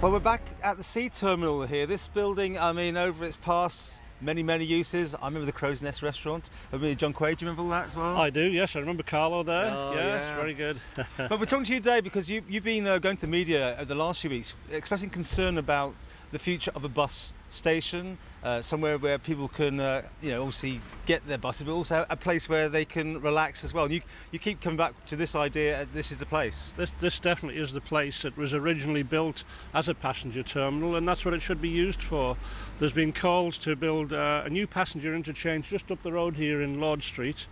Well, we're back at the sea terminal here. This building, I mean, over its past many uses. I remember the Crow's Nest restaurant. I remember John Quaid. Do you remember all that as well? I do, yes. I remember Carlo there. Oh, yes, yeah. Very good. But we're talking to you today because you've been going to the media over the last few weeks expressing concern about the future of a bus station, somewhere where people can, obviously get their buses, but also a place where they can relax as well. And you keep coming back to this idea, this is the place. This definitely is the place. It was originally built as a passenger terminal, and that's what it should be used for. There's been calls to build a new passenger interchange just up the road here in Lord Street.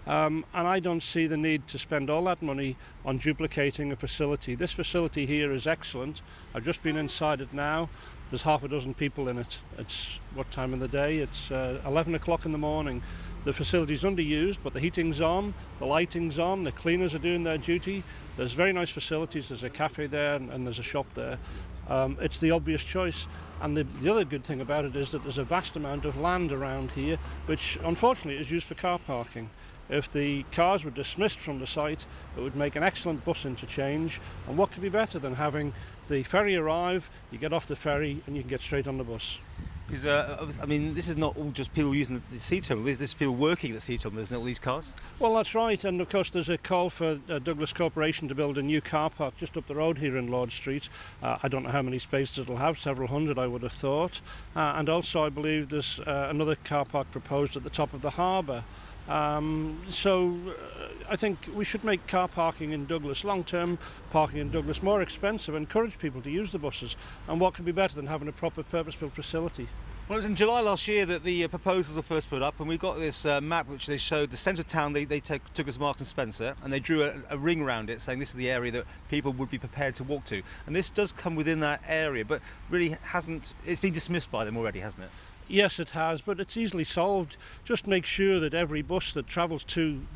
And I don't see the need to spend all that money on duplicating a facility. This facility here is excellent. I've just been inside it now. There's half a dozen people in it. It's what time of the day? It's 11 o'clock in the morning. The facility's underused, but the heating's on, the lighting's on, the cleaners are doing their duty. There's very nice facilities. There's a cafe there and there's a shop there. It's the obvious choice. And the other good thing about it is that there's a vast amount of land around here, which unfortunately is used for car parking. If the cars were dismissed from the site, it would make an excellent bus interchange. And what could be better than having the ferry arrive, you get off the ferry and you can get straight on the bus. Because, this is not all just people using the sea terminal. This is people working at the sea terminal, isn't it, all these cars? Well, that's right. And, of course, there's a call for Douglas Corporation to build a new car park just up the road here in Lord Street. I don't know how many spaces it'll have, several hundred, I would have thought. And also, I believe there's another car park proposed at the top of the harbour. I think we should make car parking in Douglas, long-term parking in Douglas, more expensive, encourage people to use the buses. And what could be better than having a proper purpose-built facility? Well, it was in July last year that the proposals were first put up, and we got this map which they showed the centre of town. They took as Marks and Spencer, and they drew a ring around it, saying this is the area that people would be prepared to walk to. And this does come within that area, but really it's been dismissed by them already, hasn't it? Yes, it has, but it's easily solved. Just make sure that every bus that travels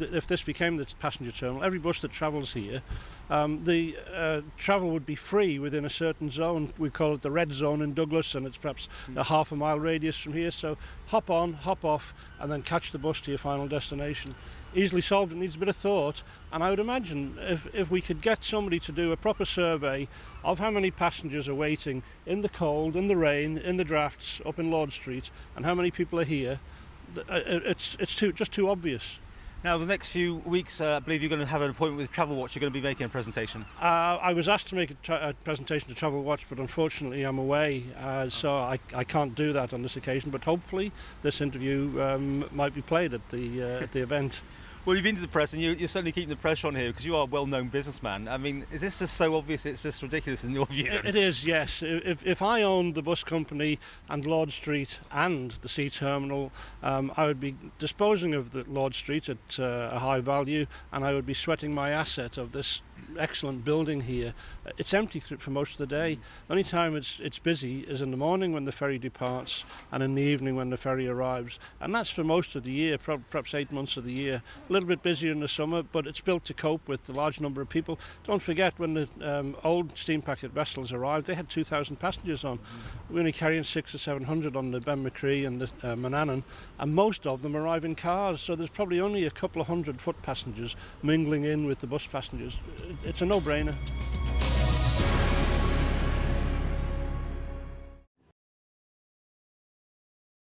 if this became the passenger terminal, every bus that travels here, the travel would be free within a certain zone. We call it the red zone in Douglas, and it's perhaps a half a mile radius from here. So hop on, hop off, and then catch the bus to your final destination. Easily solved. It needs a bit of thought, and I would imagine if we could get somebody to do a proper survey of how many passengers are waiting in the cold, in the rain, in the drafts up in Lord Street, and how many people are here, it's just too obvious. Now, the next few weeks, I believe you're going to have an appointment with Travel Watch. You're going to be making a presentation. I was asked to make a presentation to Travel Watch, but unfortunately I'm away, so I can't do that on this occasion. But hopefully this interview might be played at the event. Well, you've been to the press, and you're certainly keeping the pressure on here because you are a well-known businessman. I mean, is this just so obvious it's just ridiculous in your view? It is, yes. If I owned the bus company and Lord Street and the sea terminal, I would be disposing of the Lord Street at a high value, and I would be sweating my asset of this excellent building here. It's empty for most of the day. The only time it's busy is in the morning when the ferry departs and in the evening when the ferry arrives, and that's for most of the year, perhaps 8 months of the year. A little bit busier in the summer, but it's built to cope with the large number of people. Don't forget, when the old steam packet vessels arrived, they had 2,000 passengers on. We're only carrying 600 or 700 on the Ben McCree and the Manannan, and most of them arrive in cars, so there's probably only a couple of hundred foot passengers mingling in with the bus passengers. It's a no-brainer.